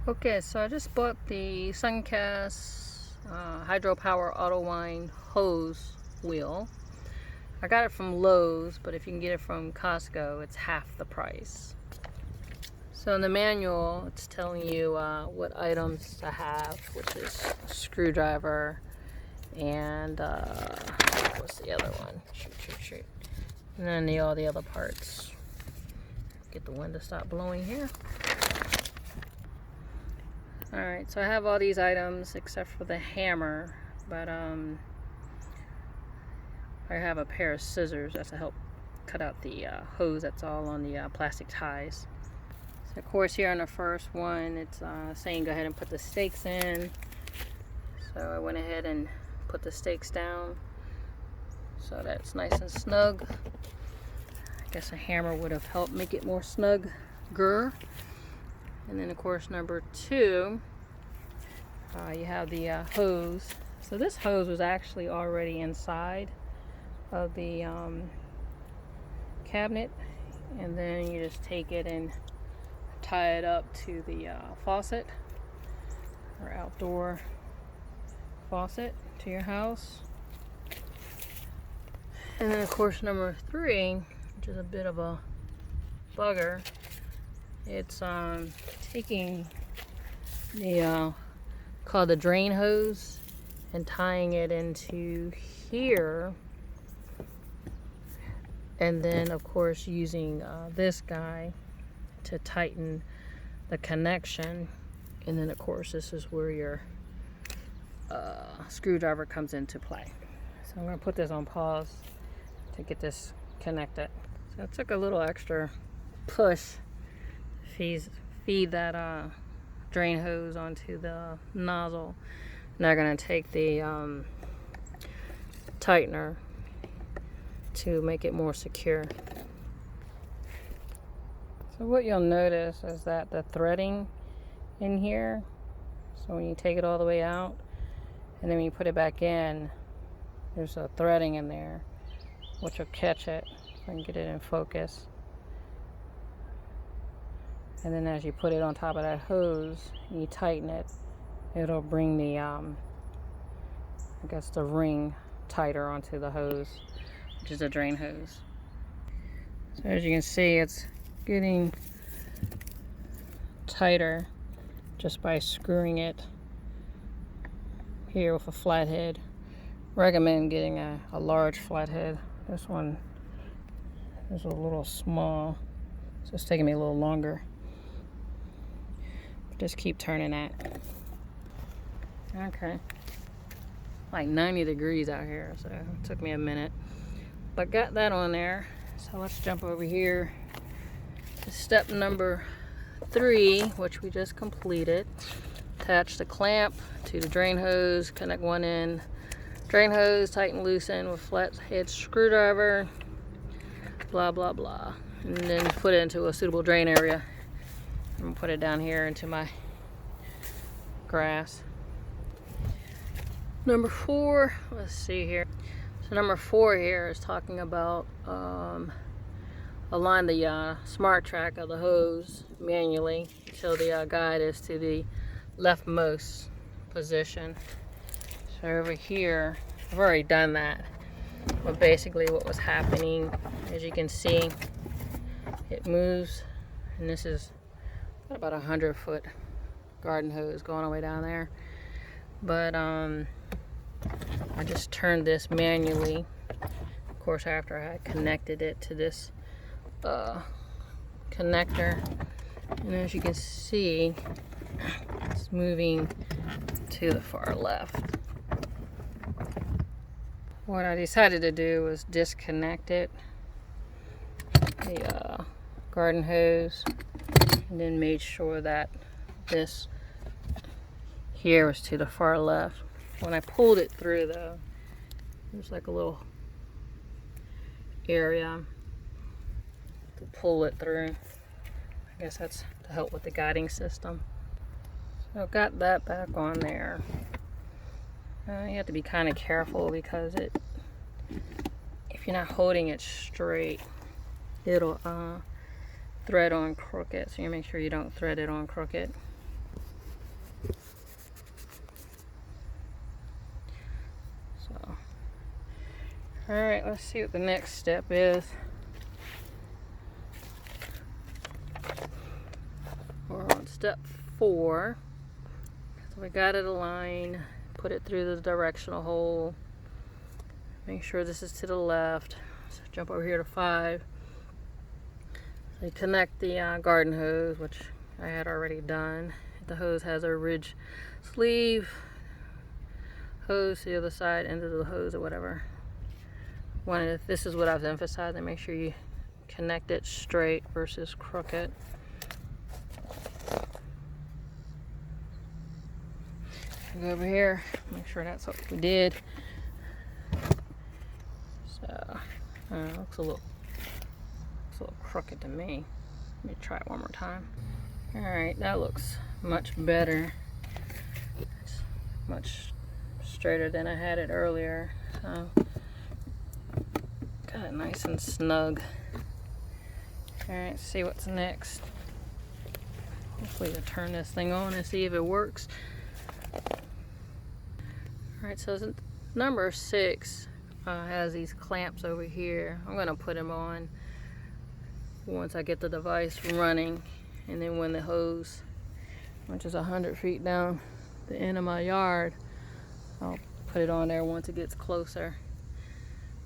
Okay, so I just bought the Suncast hydropower auto wind hose wheel. I got it from Lowe's, but if you can get it from Costco, it's half the price. So in the manual, it's telling you what items to have, which is a screwdriver and what's the other one? Shoot. And then all the other parts. Get the wind to stop blowing here. Alright, so I have all these items except for the hammer, but I have a pair of scissors that's to help cut out the hose that's all on the plastic ties. So of course here on the first one it's saying go ahead and put the stakes in. So I went ahead and put the stakes down so that's nice and snug. I guess a hammer would have helped make it more snugger. And then of course number two, you have the hose. So this hose was actually already inside of the cabinet, and then you just take it and tie it up to the faucet or outdoor faucet to your house. And then of course number three, which is a bit of a bugger, it's taking the called the drain hose and tying it into here, and then of course using this guy to tighten the connection, and then of course this is where your screwdriver comes into play. So I'm going to put this on pause to get this connected. So it took a little extra push feed that drain hose onto the nozzle. Now I'm going to take the tightener to make it more secure. So what you'll notice is that the threading in here, so when you take it all the way out and then when you put it back in, there's a threading in there which will catch it. If I can get it in focus. And then as you put it on top of that hose and you tighten it, it'll bring the I guess the ring tighter onto the hose, which is a drain hose. So as you can see, it's getting tighter just by screwing it here with a flathead. Recommend getting a large flathead. This one is a little small, so it's taking me a little longer. Just keep turning that. Okay. Like 90 degrees out here, so it took me a minute. But got that on there. So let's jump over here to step number 3, which we just completed. Attach the clamp to the drain hose, connect one end. Drain hose, tighten, loosen with flat head screwdriver. Blah, blah, blah. And then put it into a suitable drain area. I'm gonna put it down here into my grass. Number 4, let's see here. So number 4 here is talking about align the smart track of the hose manually so the guide is to the leftmost position. So over here, I've already done that. But basically what was happening, as you can see, it moves, and this is about 100-foot garden hose going all the way down there. But I just turned this manually, of course after I had connected it to this connector, and as you can see, it's moving to the far left. What I decided to do was disconnect it, the garden hose, and then made sure that this here was to the far left. When I pulled it through though, there's like a little area to pull it through. I guess that's to help with the guiding system. So I've got that back on there. You have to be kind of careful because if you're not holding it straight, it'll thread on crooked, so you make sure you don't thread it on crooked. Alright, let's see what the next step is. We're on step 4. So we got it aligned, put it through the directional hole. Make sure this is to the left. So jump over here to 5. So you connect the garden hose, which I had already done. The hose has a ridge sleeve. Hose to the other side, end of the hose or whatever. This is what I've emphasized, and make sure you connect it straight versus crooked. Go over here, make sure that's what we did. So, looks a little crooked to me. Let me try it one more time. Alright, that looks much better. It's much straighter than I had it earlier. So, got it nice and snug. Alright, see what's next. Hopefully we'll turn this thing on and see if it works. Alright, so number 6 has these clamps over here. I'm going to put them on once I get the device running, and then when the hose, which is 100 feet down the end of my yard, I'll put it on there once it gets closer.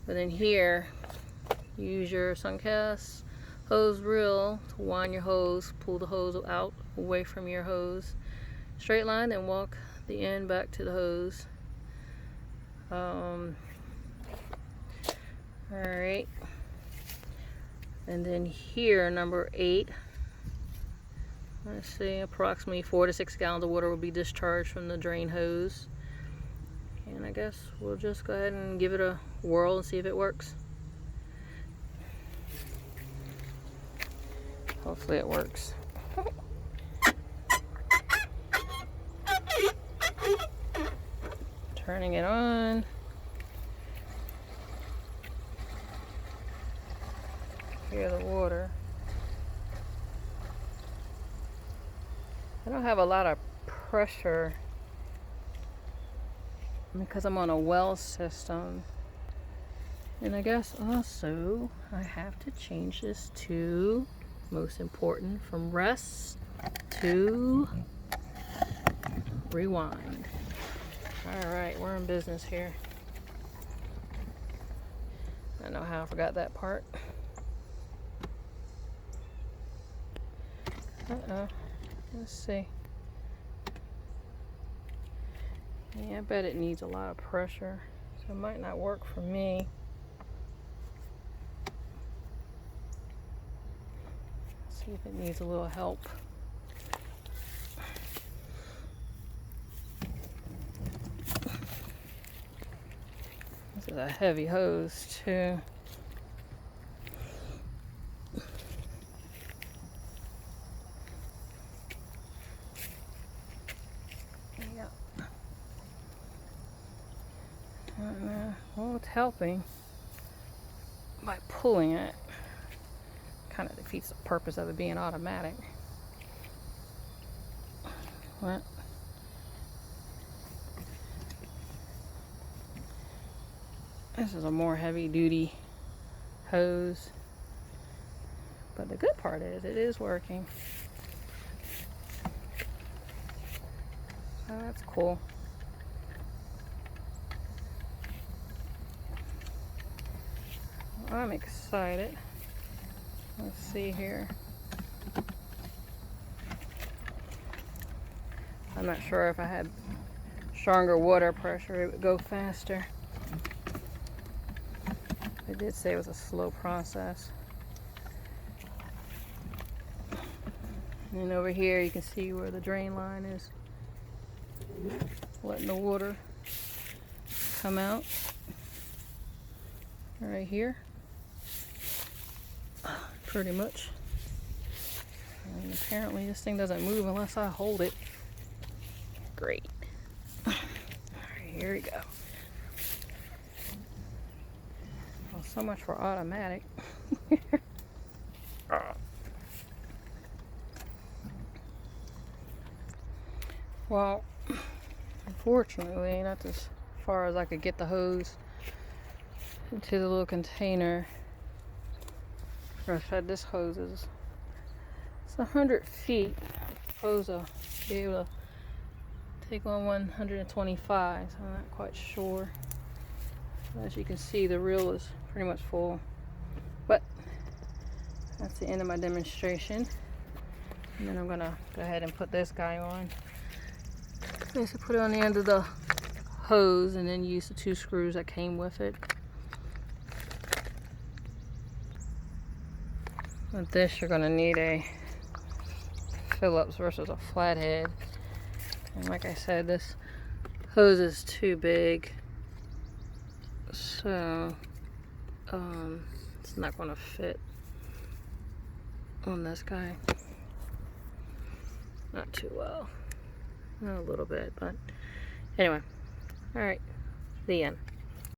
But in here, use your Suncast hose reel to wind your hose, pull the hose out away from your hose, straight line, and walk the end back to the hose. Alright, and then here, number 8, let's see, approximately 4 to 6 gallons of water will be discharged from the drain hose. And I guess we'll just go ahead and give it a whirl and see if it works. Hopefully it works. Turning it on. Hear the water. I don't have a lot of pressure because I'm on a well system. And I guess also I have to change this to, most important, from rest to rewind. Alright, we're in business here. I know how I forgot that part. Let's see. Yeah, I bet it needs a lot of pressure, so it might not work for me. Let's see if it needs a little help. This is a heavy hose too. Well, it's helping by pulling it. Kind of defeats the purpose of it being automatic. What? This is a more heavy-duty hose, but the good part is it is working. So that's cool. I'm excited. Let's see here. I'm not sure if I had stronger water pressure, it would go faster. It did say it was a slow process. And then over here you can see where the drain line is. Letting the water come out. Right here. Pretty much. And apparently this thing doesn't move unless I hold it. Great. Alright, here we go. Well, so much for automatic. Well, unfortunately, that's as far as I could get the hose. into the little container. This hose is, it's 100 feet. Hose will be able to take on 125, so I'm not quite sure. As you can see, the reel is pretty much full. But that's the end of my demonstration. And then I'm gonna go ahead and put this guy on. Basically put it on the end of the hose and then use the 2 screws that came with it. With this, you're gonna need a Phillips versus a flathead. And like I said, this hose is too big, so it's not gonna fit on this guy. Not too well. A little bit, but anyway. All right, the end.